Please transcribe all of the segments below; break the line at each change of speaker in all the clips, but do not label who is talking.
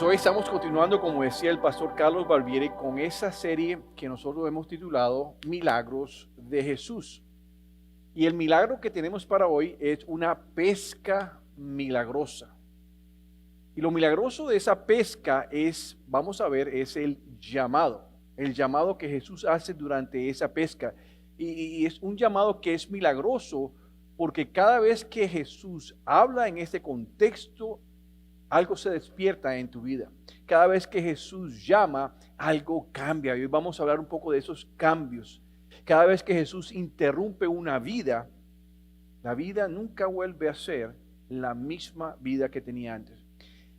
Hoy estamos continuando, como decía el pastor Carlos Barbieri, con esa serie que nosotros hemos titulado Milagros de Jesús. Y el milagro que tenemos para hoy es una pesca milagrosa. Y lo milagroso de esa pesca es, vamos a ver, es el llamado que Jesús hace durante esa pesca. Y es un llamado que es milagroso porque cada vez que Jesús habla en este contexto, algo se despierta en tu vida. Cada vez que Jesús llama, algo cambia. Y hoy vamos a hablar un poco de esos cambios. Cada vez que Jesús interrumpe una vida, la vida nunca vuelve a ser la misma vida que tenía antes.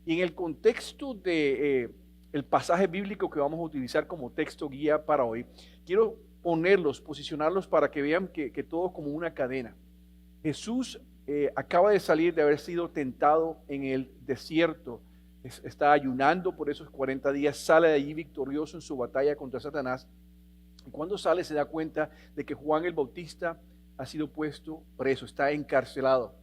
Y en el contexto de el pasaje bíblico que vamos a utilizar como texto guía para hoy, quiero posicionarlos para que vean que todo es como una cadena. Jesús acaba de salir de haber sido tentado en el desierto. Está ayunando por esos 40 días, sale de allí victorioso en su batalla contra Satanás. Y cuando sale se da cuenta de que Juan el Bautista ha sido puesto preso, está encarcelado.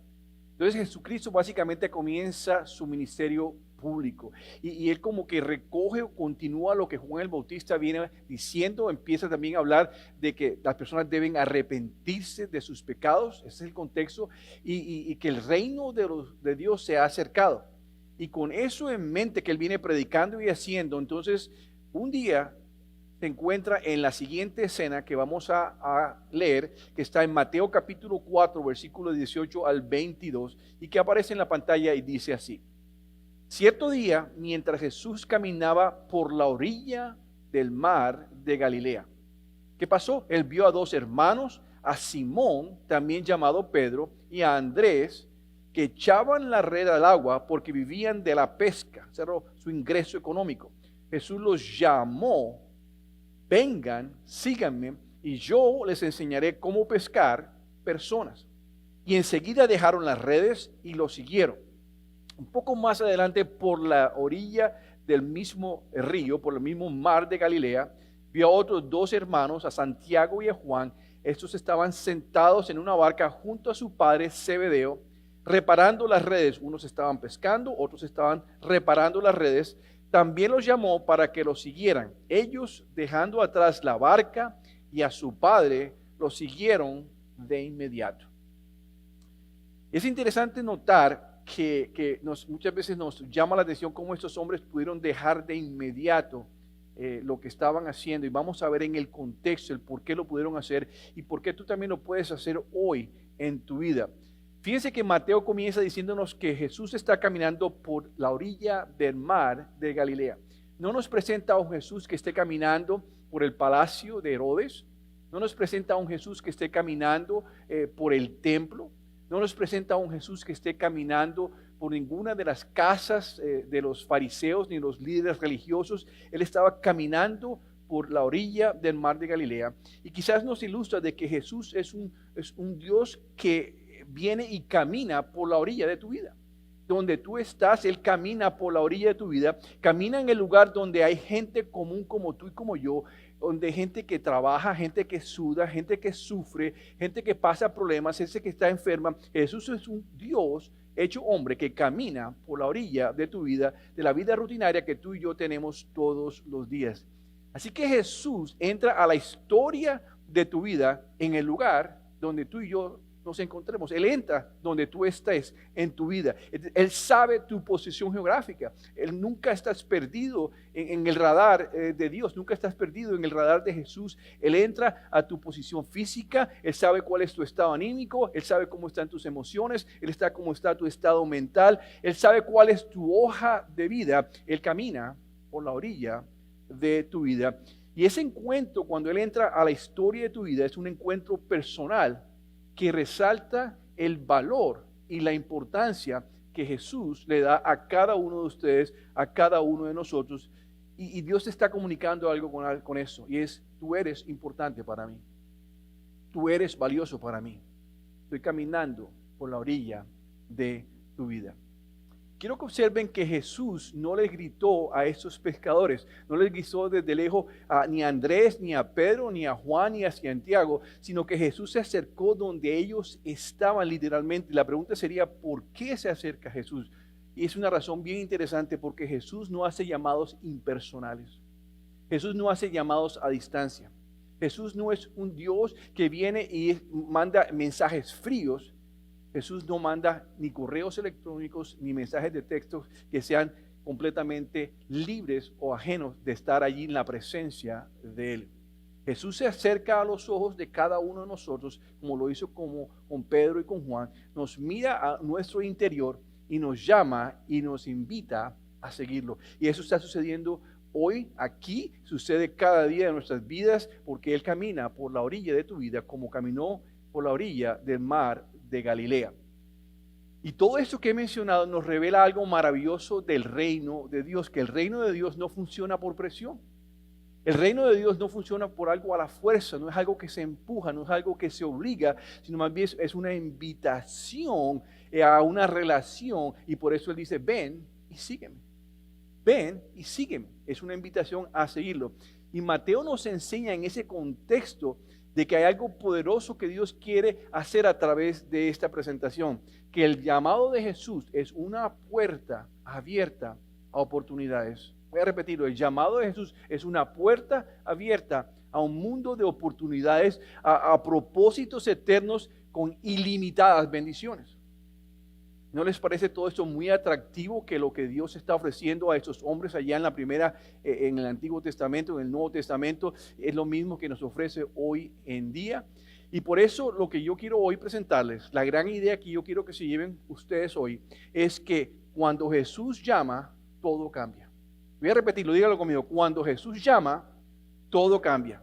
Entonces Jesucristo básicamente comienza su ministerio público y él como que recoge o continúa lo que Juan el Bautista viene diciendo, empieza también a hablar de que las personas deben arrepentirse de sus pecados, ese es el contexto, y que el reino de Dios se ha acercado. Y con eso en mente que él viene predicando y haciendo, entonces un día se encuentra en la siguiente escena que vamos a leer, que está en Mateo capítulo 4, versículo 18 al 22, y que aparece en la pantalla y dice así: Cierto día, mientras Jesús caminaba por la orilla del mar de Galilea, ¿qué pasó? Él vio a dos hermanos, a Simón, también llamado Pedro, y a Andrés, que echaban la red al agua porque vivían de la pesca, ese era su ingreso económico. Jesús los llamó: vengan, síganme, y yo les enseñaré cómo pescar personas. Y enseguida dejaron las redes y lo siguieron. Un poco más adelante, por la orilla del mismo río, por el mismo mar de Galilea, vio a otros dos hermanos, a Santiago y a Juan. Estos estaban sentados en una barca junto a su padre Zebedeo, reparando las redes. Unos estaban pescando, otros estaban reparando las redes. También los llamó para que los siguieran. Ellos, dejando atrás la barca y a su padre, los siguieron de inmediato. Es interesante notar que muchas veces nos llama la atención cómo estos hombres pudieron dejar de inmediato lo que estaban haciendo. Y vamos a ver en el contexto el por qué lo pudieron hacer y por qué tú también lo puedes hacer hoy en tu vida. Fíjense que Mateo comienza diciéndonos que Jesús está caminando por la orilla del mar de Galilea. No nos presenta a un Jesús que esté caminando por el palacio de Herodes. No nos presenta a un Jesús que esté caminando por el templo. No nos presenta a un Jesús que esté caminando por ninguna de las casas de los fariseos ni los líderes religiosos. Él estaba caminando por la orilla del mar de Galilea. Y quizás nos ilustra de que Jesús es un Dios que viene y camina por la orilla de tu vida. Donde tú estás, Él camina por la orilla de tu vida, camina en el lugar donde hay gente común como tú y como yo, donde hay gente que trabaja, gente que suda, gente que sufre, gente que pasa problemas, gente que está enferma. Jesús es un Dios hecho hombre que camina por la orilla de tu vida, de la vida rutinaria que tú y yo tenemos todos los días. Así que Jesús entra a la historia de tu vida en el lugar donde tú y yo nos encontremos. Él entra donde tú estés en tu vida. Él sabe tu posición geográfica. Él nunca estás perdido en el radar de Dios. Nunca estás perdido en el radar de Jesús. Él entra a tu posición física. Él sabe cuál es tu estado anímico. Él sabe cómo están tus emociones. Él sabe cómo está tu estado mental. Él sabe cuál es tu hoja de vida. Él camina por la orilla de tu vida. Y ese encuentro, cuando Él entra a la historia de tu vida, es un encuentro personal que resalta el valor y la importancia que Jesús le da a cada uno de ustedes, a cada uno de nosotros. Y Dios te está comunicando algo con eso, y es: tú eres importante para mí. Tú eres valioso para mí. Estoy caminando por la orilla de tu vida. Quiero que observen que Jesús no les gritó a estos pescadores, no les gritó desde lejos ni a Andrés, ni a Pedro, ni a Juan, ni a Santiago, sino que Jesús se acercó donde ellos estaban literalmente. La pregunta sería: ¿por qué se acerca Jesús? Y es una razón bien interesante porque Jesús no hace llamados impersonales. Jesús no hace llamados a distancia. Jesús no es un Dios que viene y manda mensajes fríos. Jesús no manda ni correos electrónicos ni mensajes de texto que sean completamente libres o ajenos de estar allí en la presencia de Él. Jesús se acerca a los ojos de cada uno de nosotros, como lo hizo con Pedro y con Juan, nos mira a nuestro interior y nos llama y nos invita a seguirlo. Y eso está sucediendo hoy, aquí, sucede cada día de nuestras vidas, porque Él camina por la orilla de tu vida como caminó por la orilla del mar de Galilea. Y todo esto que he mencionado nos revela algo maravilloso del reino de Dios, que el reino de Dios no funciona por presión. El reino de Dios no funciona por algo a la fuerza, no es algo que se empuja, no es algo que se obliga, sino más bien es una invitación a una relación. Y por eso Él dice, ven y sígueme. Ven y sígueme. Es una invitación a seguirlo. Y Mateo nos enseña en ese contexto de que hay algo poderoso que Dios quiere hacer a través de esta presentación. Que el llamado de Jesús es una puerta abierta a oportunidades. Voy a repetirlo, el llamado de Jesús es una puerta abierta a un mundo de oportunidades, a propósitos eternos con ilimitadas bendiciones. ¿No les parece todo esto muy atractivo, que lo que Dios está ofreciendo a estos hombres allá en el Antiguo Testamento, en el Nuevo Testamento, es lo mismo que nos ofrece hoy en día? Y por eso lo que yo quiero hoy presentarles, la gran idea que yo quiero que se lleven ustedes hoy, es que cuando Jesús llama, todo cambia. Voy a repetirlo, dígalo conmigo. Cuando Jesús llama, todo cambia.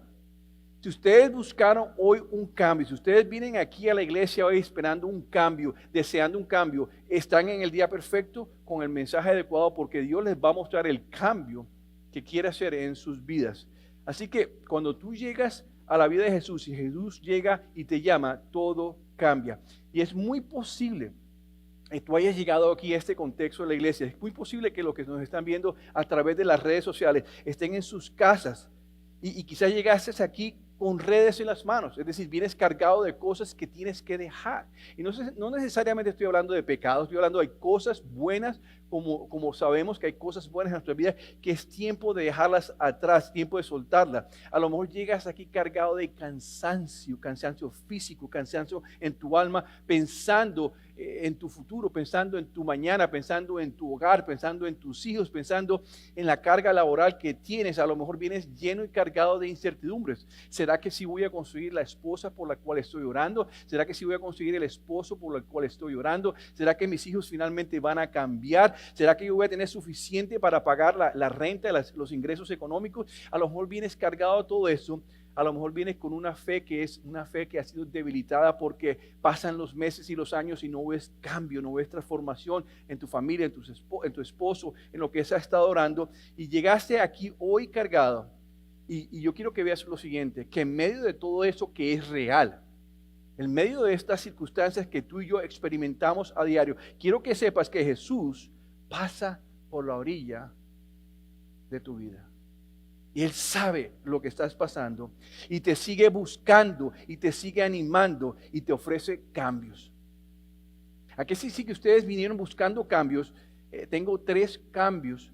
Si ustedes buscaron hoy un cambio, si ustedes vienen aquí a la iglesia hoy esperando un cambio, deseando un cambio, están en el día perfecto con el mensaje adecuado, porque Dios les va a mostrar el cambio que quiere hacer en sus vidas. Así que cuando tú llegas a la vida de Jesús y Jesús llega y te llama, todo cambia. Y es muy posible que tú hayas llegado aquí a este contexto de la iglesia. Es muy posible que los que nos están viendo a través de las redes sociales estén en sus casas y quizás llegaste aquí con redes en las manos, es decir, vienes cargado de cosas que tienes que dejar. Y no necesariamente estoy hablando de pecados, estoy hablando de cosas buenas, como sabemos que hay cosas buenas en nuestra vida, que es tiempo de dejarlas atrás, tiempo de soltarlas. A lo mejor llegas aquí cargado de cansancio físico, cansancio en tu alma, pensando en tu futuro, pensando en tu mañana, pensando en tu hogar, pensando en tus hijos, pensando en la carga laboral que tienes. A lo mejor vienes lleno y cargado de incertidumbres. ¿Será que sí voy a conseguir la esposa por la cual estoy orando? ¿Será que sí voy a conseguir el esposo por el cual estoy orando? ¿Será que mis hijos finalmente van a cambiar? ¿Será que yo voy a tener suficiente para pagar la renta, los ingresos económicos? A lo mejor vienes cargado de todo eso. A lo mejor vienes con una fe que es una fe que ha sido debilitada porque pasan los meses y los años y no ves cambio, no ves transformación en tu familia, en tu esposo, en lo que se ha estado orando. Y llegaste aquí hoy cargado. Y yo quiero que veas lo siguiente, que en medio de todo eso que es real, en medio de estas circunstancias que tú y yo experimentamos a diario, quiero que sepas que Jesús pasa por la orilla de tu vida. Y Él sabe lo que estás pasando y te sigue buscando y te sigue animando y te ofrece cambios. Aquí sí que ustedes vinieron buscando cambios. Tengo 3 cambios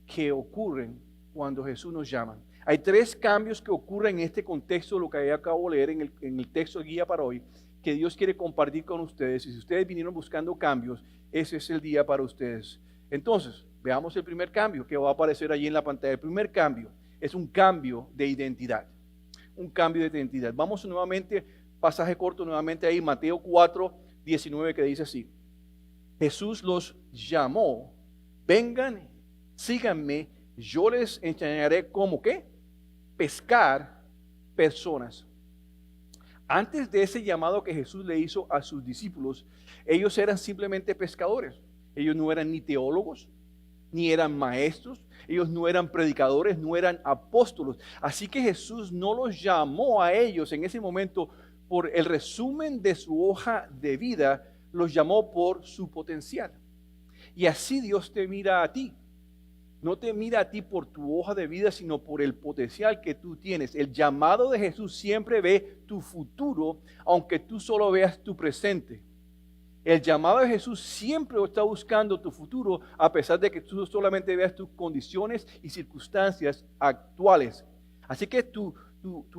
que ocurren cuando Jesús nos llama. Hay 3 cambios que ocurren en este contexto, lo que acabo de leer en el texto de guía para hoy, que Dios quiere compartir con ustedes. Y si ustedes vinieron buscando cambios, ese es el día para ustedes. Entonces, veamos el primer cambio que va a aparecer allí en la pantalla. El primer cambio es un cambio de identidad. Un cambio de identidad. Vamos nuevamente, pasaje corto nuevamente ahí, Mateo 4, 19, que dice así. Jesús los llamó, vengan, síganme, yo les enseñaré cómo, ¿qué? Pescar personas. Antes de ese llamado que Jesús le hizo a sus discípulos, ellos eran simplemente pescadores. Ellos no eran ni teólogos, ni eran maestros, ellos no eran predicadores, no eran apóstolos. Así que Jesús no los llamó a ellos en ese momento por el resumen de su hoja de vida, los llamó por su potencial. Y así Dios te mira a ti. No te mira a ti por tu hoja de vida, sino por el potencial que tú tienes. El llamado de Jesús siempre ve tu futuro, aunque tú solo veas tu presente. El llamado de Jesús siempre está buscando tu futuro, a pesar de que tú solamente veas tus condiciones y circunstancias actuales. Así que tu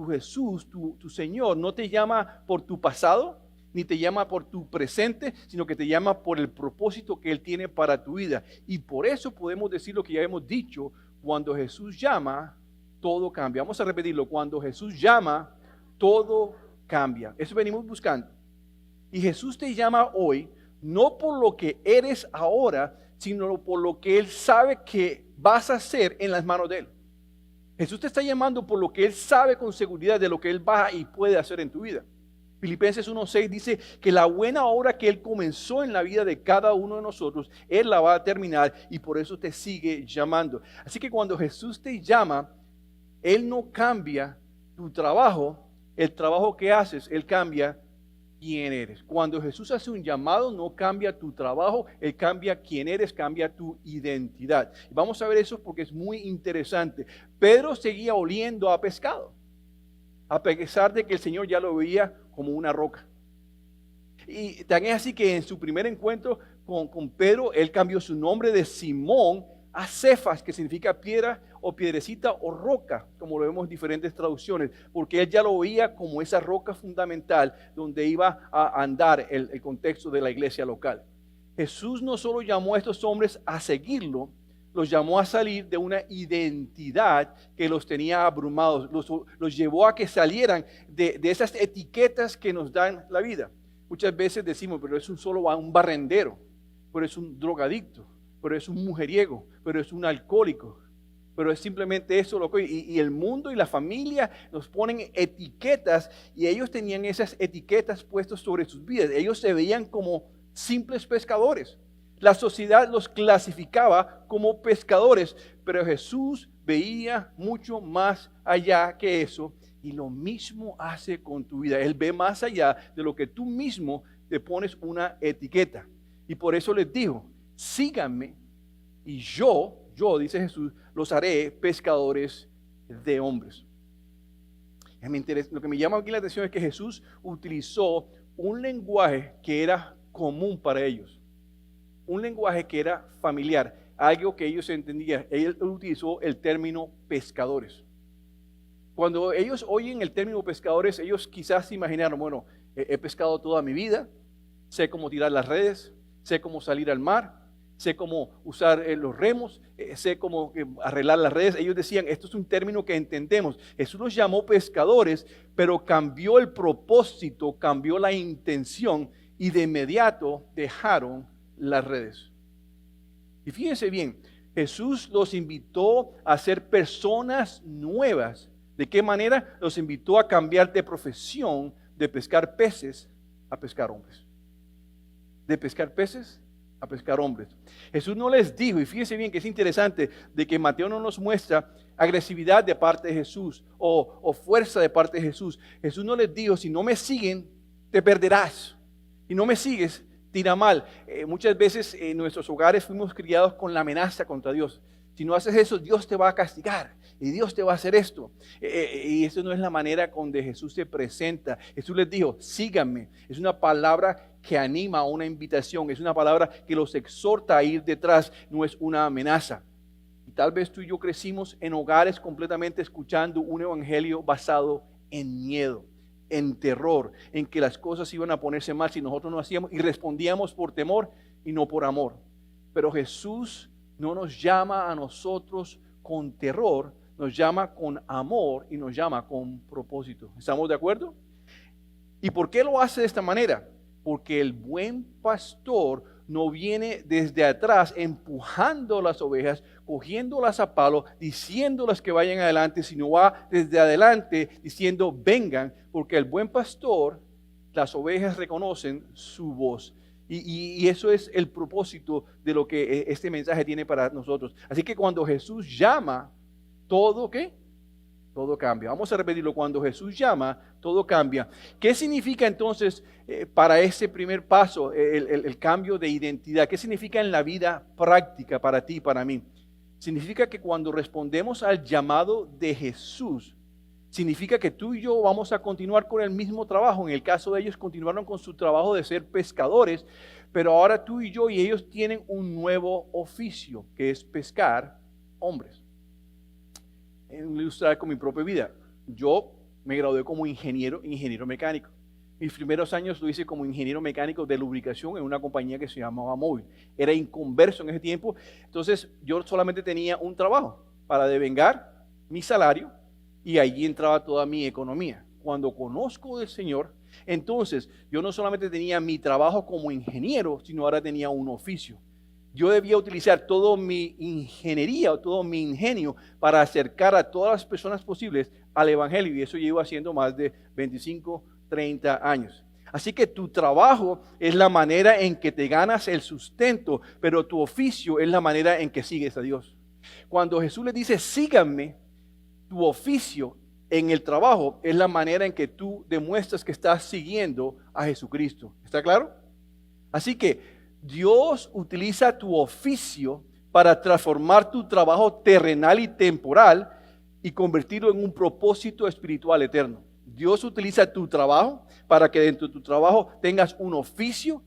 Jesús, tu Señor, no te llama por tu pasado, ni te llama por tu presente, sino que te llama por el propósito que Él tiene para tu vida. Y por eso podemos decir lo que ya hemos dicho: cuando Jesús llama, todo cambia. Vamos a repetirlo: cuando Jesús llama, todo cambia. Eso venimos buscando. Y Jesús te llama hoy, no por lo que eres ahora, sino por lo que Él sabe que vas a hacer en las manos de Él. Jesús te está llamando por lo que Él sabe con seguridad de lo que Él va y puede hacer en tu vida. Filipenses 1:6 dice que la buena obra que Él comenzó en la vida de cada uno de nosotros, Él la va a terminar, y por eso te sigue llamando. Así que cuando Jesús te llama, Él no cambia tu trabajo, el trabajo que haces, Él cambia quién eres. Cuando Jesús hace un llamado, no cambia tu trabajo, Él cambia quién eres, cambia tu identidad. Y vamos a ver eso porque es muy interesante. Pedro seguía oliendo a pescado, a pesar de que el Señor ya lo veía como una roca. Y tan es así que en su primer encuentro con Pedro, Él cambió su nombre de Simón a Cefas, que significa piedra o piedrecita o roca, como lo vemos en diferentes traducciones, porque Él ya lo veía como esa roca fundamental donde iba a andar el contexto de la iglesia local. Jesús no solo llamó a estos hombres a seguirlo, los llamó a salir de una identidad que los tenía abrumados, los llevó a que salieran de esas etiquetas que nos dan la vida. Muchas veces decimos: pero es un barrendero, pero es un drogadicto, pero es un mujeriego, pero es un alcohólico, pero es simplemente eso lo que... Y el mundo y la familia nos ponen etiquetas, y ellos tenían esas etiquetas puestas sobre sus vidas. Ellos se veían como simples pescadores. La sociedad los clasificaba como pescadores, pero Jesús veía mucho más allá que eso, y lo mismo hace con tu vida. Él ve más allá de lo que tú mismo te pones una etiqueta. Y por eso les dijo: síganme, y yo, dice Jesús, los haré pescadores de hombres. Lo que me llama aquí la atención es que Jesús utilizó un lenguaje que era común para ellos, un lenguaje que era familiar, algo que ellos entendían. Él utilizó el término pescadores. Cuando ellos oyen el término pescadores, ellos quizás se imaginaron: bueno, he pescado toda mi vida, sé cómo tirar las redes, sé cómo salir al mar, sé cómo usar los remos, sé cómo arreglar las redes. Ellos decían: esto es un término que entendemos. Jesús los llamó pescadores, pero cambió el propósito, cambió la intención, y de inmediato dejaron las redes. Y fíjense bien, Jesús los invitó a ser personas nuevas. ¿De qué manera? Los invitó a cambiar de profesión, de pescar peces a pescar hombres. De pescar peces a pescar hombres. Jesús no les dijo, y fíjense bien que es interesante, de que Mateo no nos muestra agresividad de parte de Jesús o fuerza de parte de Jesús. Jesús no les dijo: si no me siguen, te perderás. Si no me sigues, te irá mal. Muchas veces en nuestros hogares fuimos criados con la amenaza contra Dios. Si no haces eso, Dios te va a castigar y Dios te va a hacer esto. Y eso no es la manera donde Jesús se presenta. Jesús les dijo: síganme. Es una palabra que anima a una invitación, es una palabra que los exhorta a ir detrás, no es una amenaza. Y tal vez tú y yo crecimos en hogares completamente escuchando un evangelio basado en miedo, en terror, en que las cosas iban a ponerse mal si nosotros no hacíamos, y respondíamos por temor y no por amor. Pero Jesús no nos llama a nosotros con terror, nos llama con amor y nos llama con propósito. ¿Estamos de acuerdo? ¿Y por qué lo hace de esta manera? Porque el buen pastor no viene desde atrás empujando las ovejas, cogiéndolas a palo, diciéndolas que vayan adelante, sino va desde adelante diciendo: vengan, porque el buen pastor, las ovejas reconocen su voz. Y eso es el propósito de lo que este mensaje tiene para nosotros. Así que cuando Jesús llama, todo ¿qué? Todo cambia. Vamos a repetirlo: cuando Jesús llama, todo cambia. ¿Qué significa entonces para ese primer paso, el cambio de identidad? ¿Qué significa en la vida práctica para ti y para mí? Significa que cuando respondemos al llamado de Jesús, significa que tú y yo vamos a continuar con el mismo trabajo. En el caso de ellos, continuaron con su trabajo de ser pescadores, pero ahora tú y yo y ellos tienen un nuevo oficio, que es pescar hombres. Ilustrar con mi propia vida. Yo me gradué como ingeniero mecánico. Mis primeros años lo hice como ingeniero mecánico de lubricación en una compañía que se llamaba Móvil. Era inconverso en ese tiempo, entonces yo solamente tenía un trabajo para devengar mi salario y allí entraba toda mi economía. Cuando conozco del Señor, entonces yo no solamente tenía mi trabajo como ingeniero, sino ahora tenía un oficio. Yo debía utilizar toda mi ingeniería o todo mi ingenio para acercar a todas las personas posibles al Evangelio, y eso llevo haciendo más de 25, 30 años. Así que tu trabajo es la manera en que te ganas el sustento, pero tu oficio es la manera en que sigues a Dios. Cuando Jesús le dice, síganme, tu oficio en el trabajo es la manera en que tú demuestras que estás siguiendo a Jesucristo. ¿Está claro? Así que Dios utiliza tu oficio para transformar tu trabajo terrenal y temporal y convertirlo en un propósito espiritual eterno. Dios utiliza tu trabajo para que dentro de tu trabajo tengas un oficio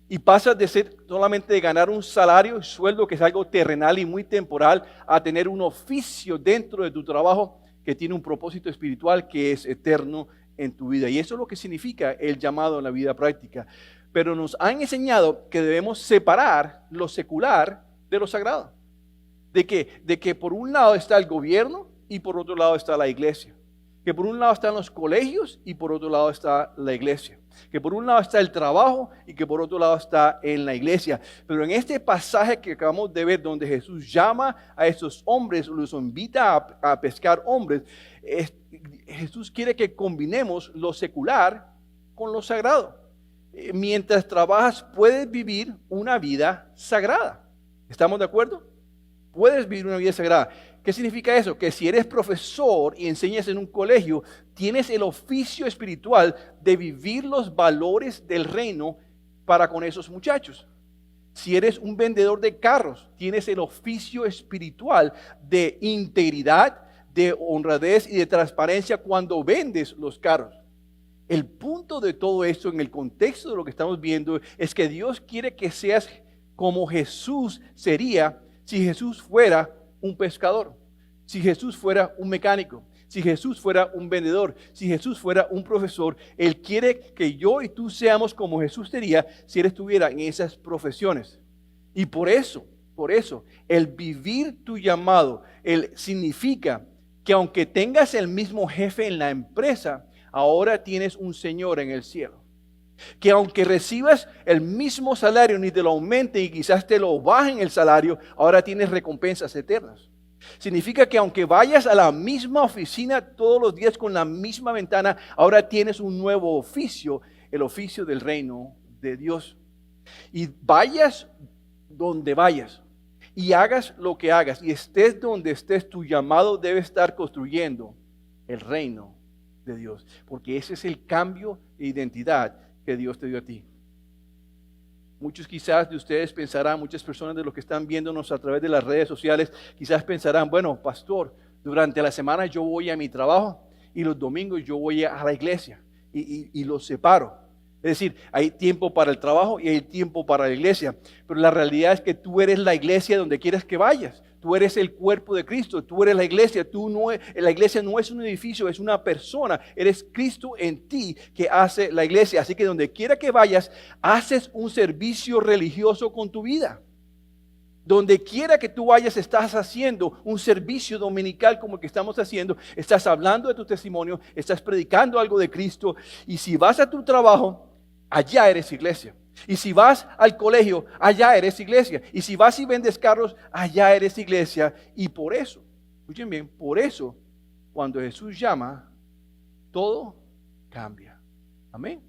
y pasas de ser solamente de ganar un salario y sueldo que es algo terrenal y muy temporal a tener un oficio dentro de tu trabajo que tiene un propósito espiritual que es eterno en tu vida. Y eso es lo que significa el llamado en la vida práctica. Pero nos han enseñado que debemos separar lo secular de lo sagrado. De que por un lado está el gobierno y por otro lado está la iglesia. Que por un lado están los colegios y por otro lado está la iglesia. Que por un lado está el trabajo y que por otro lado está en la iglesia. Pero en este pasaje que acabamos de ver, donde Jesús llama a esos hombres, los invita a pescar hombres, Jesús quiere que combinemos lo secular con lo sagrado. Mientras trabajas, puedes vivir una vida sagrada. ¿Estamos de acuerdo? Puedes vivir una vida sagrada. ¿Qué significa eso? Que si eres profesor y enseñas en un colegio, tienes el oficio espiritual de vivir los valores del reino para con esos muchachos. Si eres un vendedor de carros, tienes el oficio espiritual de integridad, de honradez y de transparencia cuando vendes los carros. El punto de todo esto en el contexto de lo que estamos viendo es que Dios quiere que seas como Jesús sería si Jesús fuera un pescador, si Jesús fuera un mecánico, si Jesús fuera un vendedor, si Jesús fuera un profesor. Él quiere que yo y tú seamos como Jesús sería si Él estuviera en esas profesiones. Y por eso, el vivir tu llamado, significa que aunque tengas el mismo jefe en la empresa, ahora tienes un Señor en el cielo. Que aunque recibas el mismo salario, ni te lo aumenten y quizás te lo bajen el salario, ahora tienes recompensas eternas. Significa que aunque vayas a la misma oficina todos los días con la misma ventana, ahora tienes un nuevo oficio, el oficio del reino de Dios. Y vayas donde vayas y hagas lo que hagas y estés donde estés, tu llamado debe estar construyendo el reino de Dios, porque ese es el cambio de identidad que Dios te dio a ti. Muchos quizás de ustedes pensarán, muchas personas de los que están viéndonos a través de las redes sociales, quizás pensarán, bueno, pastor, durante la semana yo voy a mi trabajo y los domingos yo voy a la iglesia y los separo. Es decir, hay tiempo para el trabajo y hay tiempo para la iglesia, pero la realidad es que tú eres la iglesia donde quieras que vayas. Tú eres el cuerpo de Cristo, tú eres la iglesia. La iglesia no es un edificio, es una persona. Eres Cristo en ti que hace la iglesia. Así que donde quiera que vayas, haces un servicio religioso con tu vida. Donde quiera que tú vayas, estás haciendo un servicio dominical como el que estamos haciendo. Estás hablando de tu testimonio, estás predicando algo de Cristo. Y si vas a tu trabajo, allá eres iglesia. Y si vas al colegio, allá eres iglesia. Y si vas y vendes carros, allá eres iglesia. Y por eso, escuchen bien, por eso, cuando Jesús llama, todo cambia. Amén.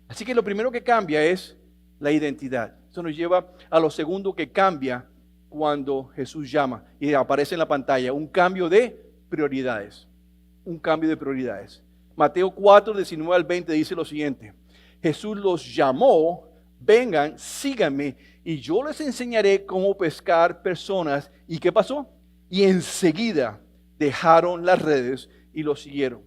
Así que lo primero que cambia es la identidad. Eso nos lleva a lo segundo que cambia cuando Jesús llama. Y aparece en la pantalla un cambio de prioridades. Un cambio de prioridades. Mateo 4, 19 al 20 dice lo siguiente. Jesús los llamó, vengan, síganme, y yo les enseñaré cómo pescar personas. ¿Y qué pasó? Y enseguida dejaron las redes y lo siguieron.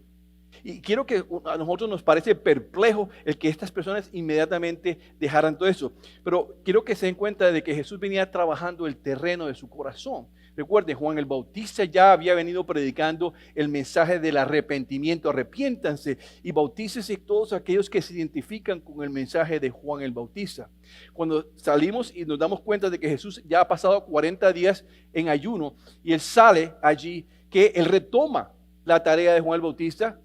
Y quiero que a nosotros nos parece perplejo el que estas personas inmediatamente dejaran todo eso. Pero quiero que se den cuenta de que Jesús venía trabajando el terreno de su corazón. Recuerden, Juan el Bautista ya había venido predicando el mensaje del arrepentimiento. Arrepiéntanse y bautícese todos aquellos que se identifican con el mensaje de Juan el Bautista. Cuando salimos y nos damos cuenta de que Jesús ya ha pasado 40 días en ayuno y Él sale allí, que Él retoma la tarea de Juan el Bautista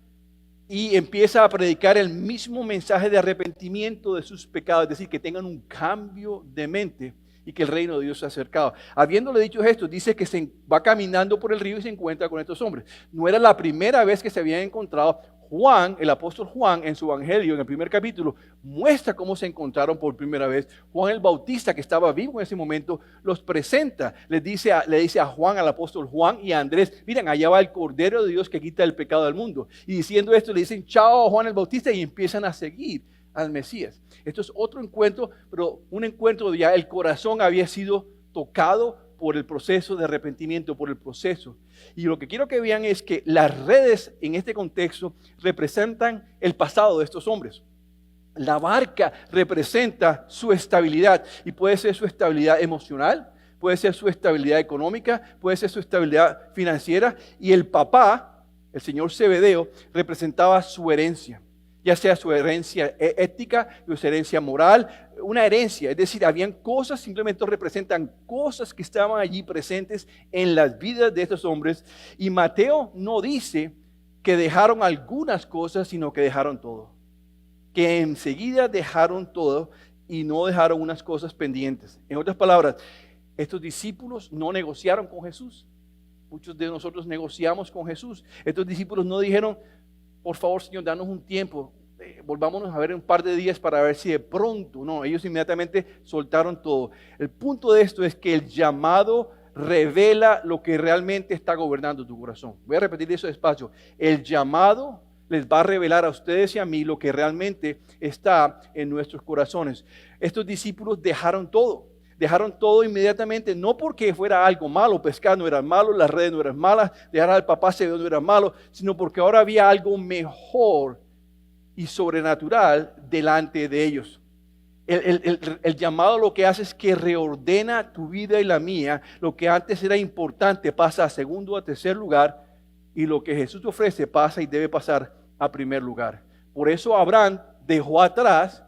y empieza a predicar el mismo mensaje de arrepentimiento de sus pecados, es decir, que tengan un cambio de mente y que el reino de Dios se ha acercado. Habiéndole dicho esto, dice que se va caminando por el río y se encuentra con estos hombres. No era la primera vez que se habían encontrado. Juan, el apóstol Juan, en su evangelio, en el primer capítulo, muestra cómo se encontraron por primera vez. Juan el Bautista, que estaba vivo en ese momento, los presenta. Le dice a Juan, al apóstol Juan y a Andrés, miren, allá va el Cordero de Dios que quita el pecado del mundo. Y diciendo esto, le dicen, chao Juan el Bautista, y empiezan a seguir al Mesías. Esto es otro encuentro, pero un encuentro ya el corazón había sido tocado por el proceso de arrepentimiento, por el proceso. Y lo que quiero que vean es que las redes en este contexto representan el pasado de estos hombres. La barca representa su estabilidad y puede ser su estabilidad emocional, puede ser su estabilidad económica, puede ser su estabilidad financiera. Y el papá, el señor Zebedeo, representaba su herencia, ya sea su herencia ética, su herencia moral, una herencia, es decir, habían cosas, simplemente representan cosas que estaban allí presentes en las vidas de estos hombres. Y Mateo no dice que dejaron algunas cosas, sino que dejaron todo. Que enseguida dejaron todo y no dejaron unas cosas pendientes. En otras palabras, estos discípulos no negociaron con Jesús. Muchos de nosotros negociamos con Jesús. Estos discípulos no dijeron, por favor, Señor, danos un tiempo, volvámonos a ver en un par de días para ver si de pronto. No, ellos inmediatamente soltaron todo. El punto de esto es que el llamado revela lo que realmente está gobernando tu corazón. Voy a repetir eso despacio. El llamado les va a revelar a ustedes y a mí lo que realmente está en nuestros corazones. Estos discípulos dejaron todo inmediatamente, no porque fuera algo malo, pescar no era malo, las redes no eran malas, dejar al papá Zebedeo no era malo, sino porque ahora había algo mejor y sobrenatural delante de ellos. El llamado lo que hace es que reordena tu vida y la mía. Lo que antes era importante pasa a segundo o a tercer lugar, y lo que Jesús te ofrece pasa y debe pasar a primer lugar. Por eso Abraham dejó atrás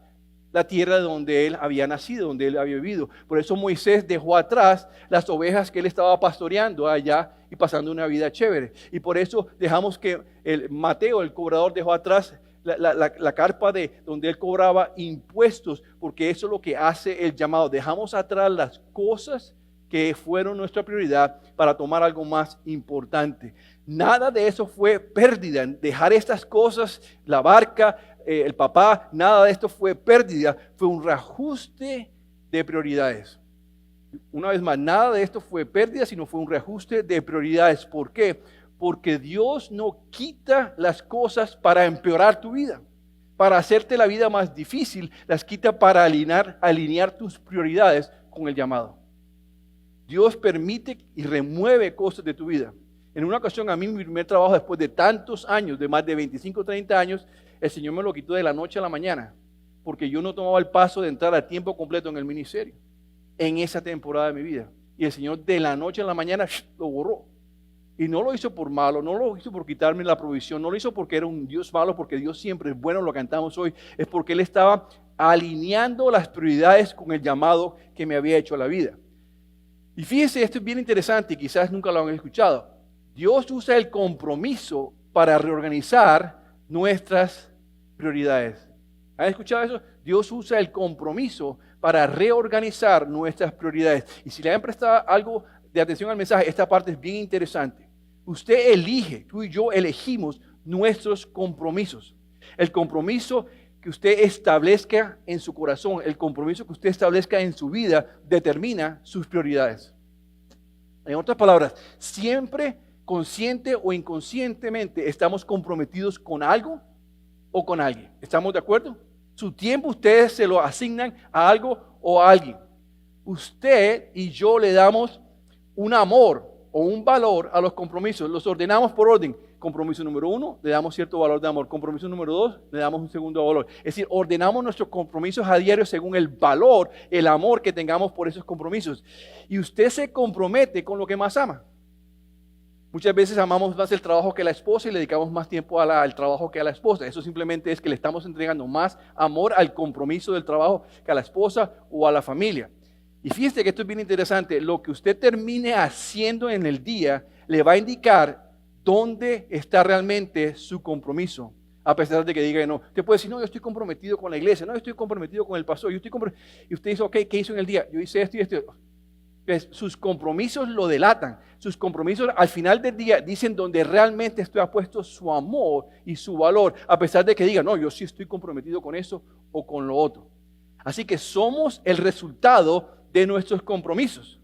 la tierra donde él había nacido, donde él había vivido. Por eso Moisés dejó atrás las ovejas que él estaba pastoreando allá y pasando una vida chévere. Y por eso dejamos que Mateo, el cobrador, dejó atrás la carpa de donde él cobraba impuestos, porque eso es lo que hace el llamado. Dejamos atrás las cosas que fueron nuestra prioridad para tomar algo más importante. Nada de eso fue pérdida. Dejar estas cosas, la barca, el papá, nada de esto fue pérdida. Fue un reajuste de prioridades. Una vez más, nada de esto fue pérdida, sino fue un reajuste de prioridades. ¿Por qué? Porque Dios no quita las cosas para empeorar tu vida, para hacerte la vida más difícil. Las quita para alinear tus prioridades con el llamado. Dios permite y remueve cosas de tu vida. En una ocasión, a mí, mi primer trabajo, después de tantos años, de más de 25 o 30 años, el Señor me lo quitó de la noche a la mañana, porque yo no tomaba el paso de entrar a tiempo completo en el ministerio, en esa temporada de mi vida. Y el Señor de la noche a la mañana lo borró. Y no lo hizo por malo, no lo hizo por quitarme la provisión, no lo hizo porque era un Dios malo, porque Dios siempre es bueno, lo cantamos hoy. Es porque Él estaba alineando las prioridades con el llamado que me había hecho a la vida. Y fíjense, esto es bien interesante y quizás nunca lo han escuchado. Dios usa el compromiso para reorganizar nuestras prioridades. ¿Han escuchado eso? Dios usa el compromiso para reorganizar nuestras prioridades. Y si le han prestado algo de atención al mensaje, esta parte es bien interesante. Usted elige, tú y yo elegimos nuestros compromisos. El compromiso que usted establezca en su corazón, el compromiso que usted establezca en su vida, determina sus prioridades. En otras palabras, siempre, consciente o inconscientemente, estamos comprometidos con algo o con alguien. ¿Estamos de acuerdo? Su tiempo ustedes se lo asignan a algo o a alguien. Usted y yo le damos un amor o un valor a los compromisos, los ordenamos por orden. compromiso número 1, le damos cierto valor de amor. Compromiso número 2, le damos un segundo valor. Es decir, ordenamos nuestros compromisos a diario según el valor, el amor que tengamos por esos compromisos. Y usted se compromete con lo que más ama. Muchas veces amamos más el trabajo que la esposa y le dedicamos más tiempo al trabajo que a la esposa. Eso simplemente es que le estamos entregando más amor al compromiso del trabajo que a la esposa o a la familia. Y fíjese que esto es bien interesante. Lo que usted termine haciendo en el día le va a indicar dónde está realmente su compromiso. A pesar de que diga no. Usted puede decir, no, yo estoy comprometido con la iglesia. No, yo estoy comprometido con el pastor. Y usted dice, ok, ¿qué hizo en el día? Yo hice esto y esto. Sus compromisos lo delatan. Sus compromisos al final del día dicen donde realmente estoy puesto su amor y su valor, a pesar de que diga, no, yo sí estoy comprometido con eso o con lo otro. Así que somos el resultado de nuestros compromisos.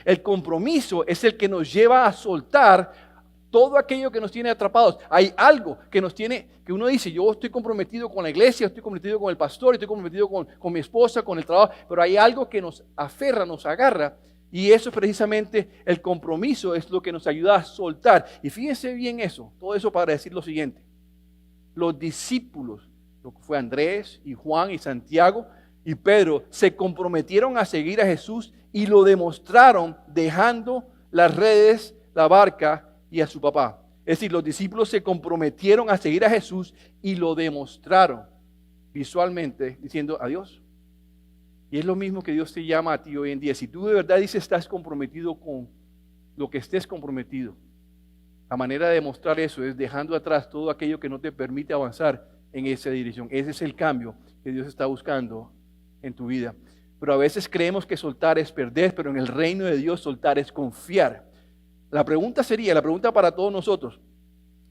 El compromiso es el que nos lleva a soltar todo aquello que nos tiene atrapados. Hay algo que nos tiene, que uno dice, yo estoy comprometido con la iglesia, estoy comprometido con el pastor, estoy comprometido con mi esposa, con el trabajo, pero hay algo que nos aferra, nos agarra. Y eso es precisamente el compromiso, es lo que nos ayuda a soltar. Y fíjense bien eso, todo eso para decir lo siguiente. Los discípulos, lo que fue Andrés y Juan y Santiago y Pedro, se comprometieron a seguir a Jesús y lo demostraron dejando las redes, la barca y a su papá. Es decir, los discípulos se comprometieron a seguir a Jesús y lo demostraron visualmente diciendo adiós. Y es lo mismo que Dios te llama a ti hoy en día. Si tú de verdad dices estás comprometido con lo que estés comprometido, la manera de demostrar eso es dejando atrás todo aquello que no te permite avanzar en esa dirección. Ese es el cambio que Dios está buscando en tu vida. Pero a veces creemos que soltar es perder, pero en el reino de Dios soltar es confiar. La pregunta para todos nosotros,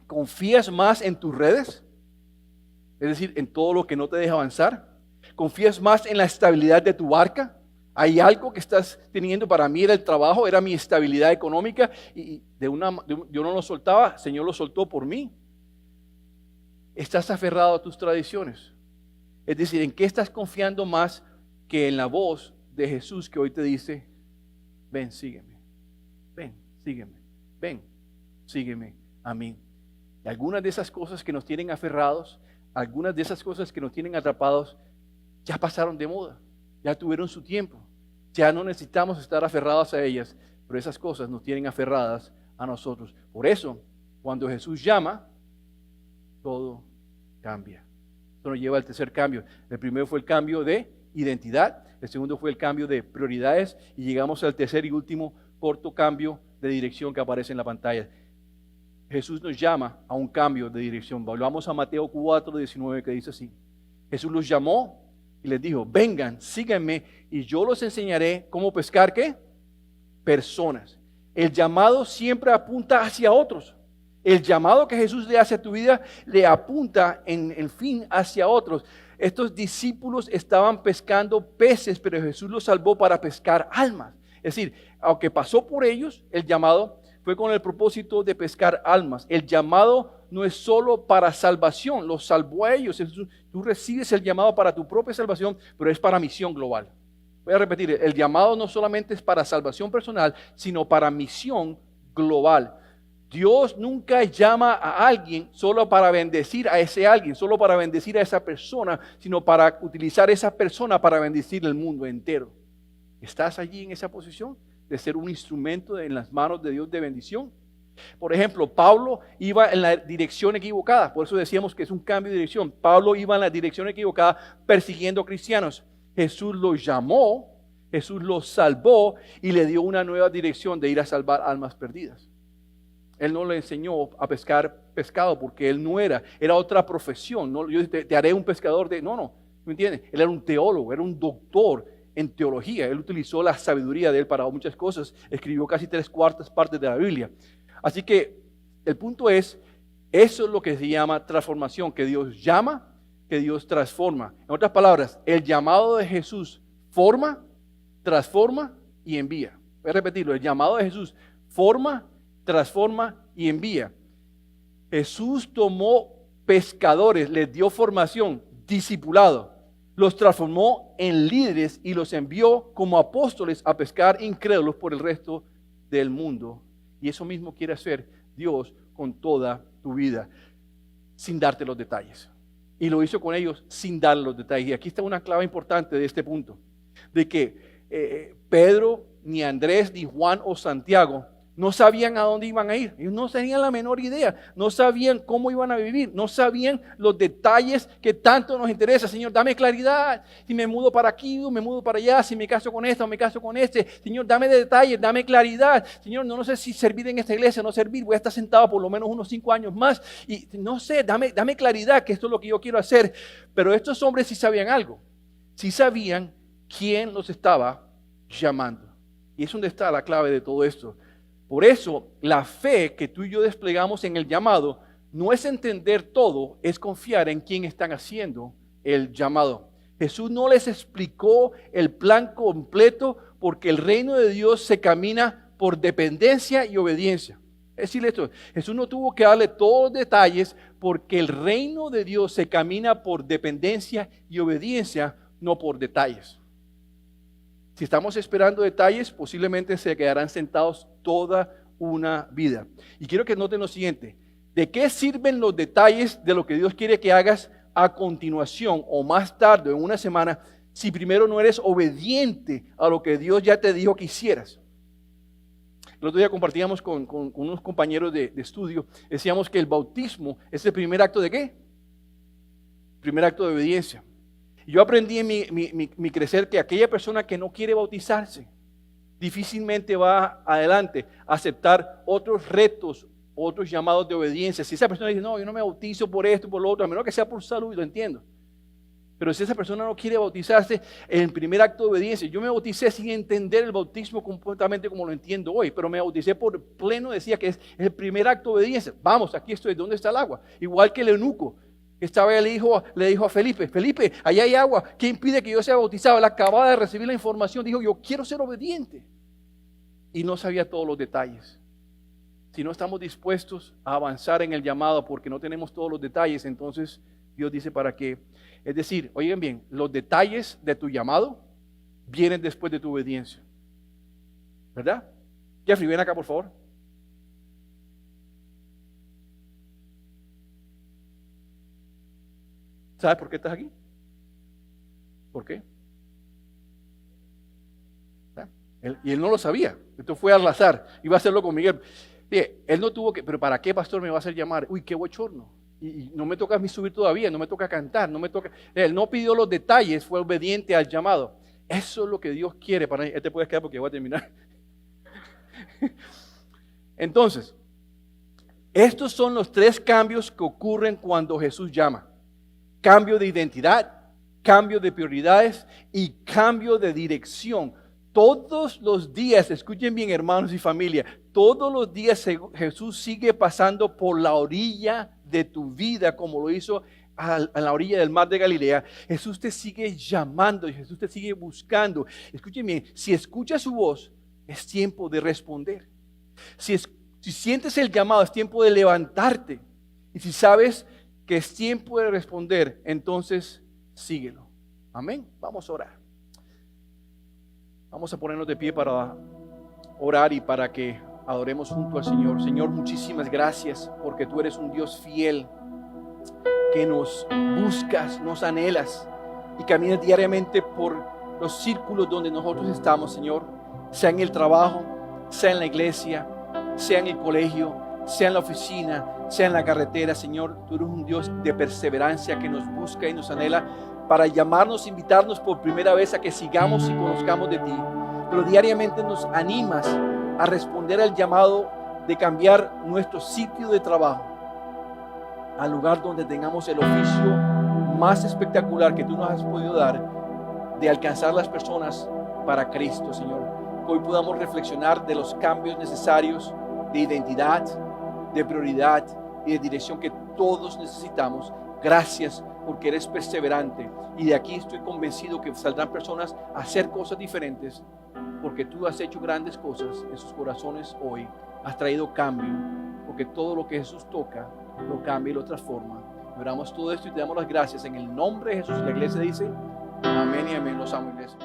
¿confías más en tus redes? Es decir, en todo lo que no te deja avanzar. ¿Confías más en la estabilidad de tu barca? ¿Hay algo que estás teniendo? Para mí era el trabajo, era mi estabilidad económica y yo no lo soltaba, el Señor lo soltó por mí. ¿Estás aferrado a tus tradiciones? Es decir, ¿en qué estás confiando más que en la voz de Jesús que hoy te dice, ven, sígueme, ven, sígueme, ven, sígueme a mí? Y algunas de esas cosas que nos tienen aferrados, algunas de esas cosas que nos tienen atrapados, ya pasaron de moda, ya tuvieron su tiempo, ya no necesitamos estar aferrados a ellas, pero esas cosas nos tienen aferradas a nosotros. Por eso, cuando Jesús llama, todo cambia. Esto nos lleva al tercer cambio. El primero fue el cambio de identidad, el segundo fue el cambio de prioridades y llegamos al tercer y último corto cambio de dirección que aparece en la pantalla. Jesús nos llama a un cambio de dirección. Volvamos a Mateo 4:19 que dice así. Jesús los llamó y les dijo, vengan, síganme y yo los enseñaré cómo pescar, ¿qué? Personas. El llamado siempre apunta hacia otros. El llamado que Jesús le hace a tu vida le apunta en fin hacia otros. Estos discípulos estaban pescando peces, pero Jesús los salvó para pescar almas. Es decir, aunque pasó por ellos, el llamado fue con el propósito de pescar almas. El llamado no es solo para salvación, los salvó a ellos. Tú recibes el llamado para tu propia salvación, pero es para misión global. Voy a repetir, el llamado no solamente es para salvación personal, sino para misión global. Dios nunca llama a alguien solo para bendecir a ese alguien, solo para bendecir a esa persona, sino para utilizar esa persona para bendecir el mundo entero. ¿Estás allí en esa posición de ser un instrumento en las manos de Dios de bendición? Por ejemplo, Pablo iba en la dirección equivocada, por eso decíamos que es un cambio de dirección. Pablo iba en la dirección equivocada persiguiendo cristianos. Jesús los llamó, Jesús los salvó y le dio una nueva dirección de ir a salvar almas perdidas. Él no le enseñó a pescar pescado porque él no era otra profesión. No, yo te haré un pescador de... No, ¿me entiendes? Él era un teólogo, era un doctor en teología. Él utilizó la sabiduría de él para muchas cosas. Escribió casi 3/4 partes de la Biblia. Así que el punto es, eso es lo que se llama transformación, que Dios llama, que Dios transforma. En otras palabras, el llamado de Jesús forma, transforma y envía. Voy a repetirlo, el llamado de Jesús forma, transforma y envía. Jesús tomó pescadores, les dio formación, discipulado, los transformó en líderes y los envió como apóstoles a pescar incrédulos por el resto del mundo. Y eso mismo quiere hacer Dios con toda tu vida sin darte los detalles. Y lo hizo con ellos sin darle los detalles. Y aquí está una clave importante de este punto, de que Pedro, ni Andrés, ni Juan o Santiago no sabían a dónde iban a ir. Ellos no tenían la menor idea. No sabían cómo iban a vivir. No sabían los detalles que tanto nos interesa. Señor, dame claridad. Si me mudo para aquí o me mudo para allá. Si me caso con esta o me caso con este. Señor, dame detalles, dame claridad. Señor, no sé si servir en esta iglesia o no servir. Voy a estar sentado por lo menos unos 5 años más. Y no sé, dame claridad, que esto es lo que yo quiero hacer. Pero estos hombres sí sabían algo. Sí sabían quién los estaba llamando. Y es donde está la clave de todo esto. Por eso, la fe que tú y yo desplegamos en el llamado no es entender todo, es confiar en quién están haciendo el llamado. Jesús no les explicó el plan completo porque el reino de Dios se camina por dependencia y obediencia. Es decir, esto, Jesús no tuvo que darle todos los detalles porque el reino de Dios se camina por dependencia y obediencia, no por detalles. Si estamos esperando detalles, posiblemente se quedarán sentados toda una vida. Y quiero que noten lo siguiente: ¿de qué sirven los detalles de lo que Dios quiere que hagas a continuación o más tarde o en una semana si primero no eres obediente a lo que Dios ya te dijo que hicieras? El otro día compartíamos con unos compañeros de estudio, decíamos que el bautismo es el primer acto ¿de qué? Primer acto de obediencia. Yo aprendí en mi crecer que aquella persona que no quiere bautizarse difícilmente va adelante a aceptar otros retos, otros llamados de obediencia. Si esa persona dice, no, yo no me bautizo por esto, por lo otro, a menos que sea por salud, lo entiendo. Pero si esa persona no quiere bautizarse, en el primer acto de obediencia, yo me bauticé sin entender el bautismo completamente como lo entiendo hoy, pero me bauticé por pleno, decía que es el primer acto de obediencia. Vamos, aquí estoy, ¿dónde está el agua? Igual que el eunuco. Esta vez le dijo a Felipe, Felipe, allá hay agua, ¿qué impide que yo sea bautizado? Él acababa de recibir la información, dijo, yo quiero ser obediente. Y no sabía todos los detalles. Si no estamos dispuestos a avanzar en el llamado porque no tenemos todos los detalles, entonces Dios dice para qué. Es decir, oigan bien, los detalles de tu llamado vienen después de tu obediencia. ¿Verdad? Jeffrey, ven acá por favor. ¿Sabes por qué estás aquí? ¿Por qué? Y él no lo sabía. Esto fue al azar. Iba a hacerlo con Miguel. Fíjate, él no tuvo que, pero ¿para qué pastor me va a hacer llamar? Uy, qué bochorno. Y no me toca a mí subir todavía, no me toca cantar, no me toca. Él no pidió los detalles, fue obediente al llamado. Eso es lo que Dios quiere para mí. Te puedes quedar porque voy a terminar. Entonces, estos son los 3 cambios que ocurren cuando Jesús llama. Cambio de identidad, cambio de prioridades y cambio de dirección. Todos los días, escuchen bien hermanos y familia, todos los días Jesús sigue pasando por la orilla de tu vida como lo hizo a la orilla del mar de Galilea. Jesús te sigue llamando y Jesús te sigue buscando. Escuchen bien, si escuchas su voz, es tiempo de responder. Si sientes el llamado, es tiempo de levantarte. Y si sabes que es tiempo de responder, entonces síguelo. Amén. Vamos a orar. Vamos a ponernos de pie para orar y para que adoremos junto al Señor. Señor, muchísimas gracias porque tú eres un Dios fiel, que nos buscas, nos anhelas y caminas diariamente por los círculos donde nosotros estamos, Señor, sea en el trabajo, sea en la iglesia, sea en el colegio, sea en la oficina, sea en la carretera. Señor, tú eres un Dios de perseverancia que nos busca y nos anhela para llamarnos, invitarnos por primera vez a que sigamos y conozcamos de ti. Pero diariamente nos animas a responder al llamado de cambiar nuestro sitio de trabajo al lugar donde tengamos el oficio más espectacular que tú nos has podido dar de alcanzar las personas para Cristo, Señor. Que hoy podamos reflexionar de los cambios necesarios de identidad, de prioridad y de dirección que todos necesitamos. Gracias porque eres perseverante y de aquí estoy convencido que saldrán personas a hacer cosas diferentes porque tú has hecho grandes cosas en sus corazones hoy. Has traído cambio porque todo lo que Jesús toca lo cambia y lo transforma. Oramos todo esto y te damos las gracias en el nombre de Jesús. La iglesia dice amén y amén. Los amo, iglesia.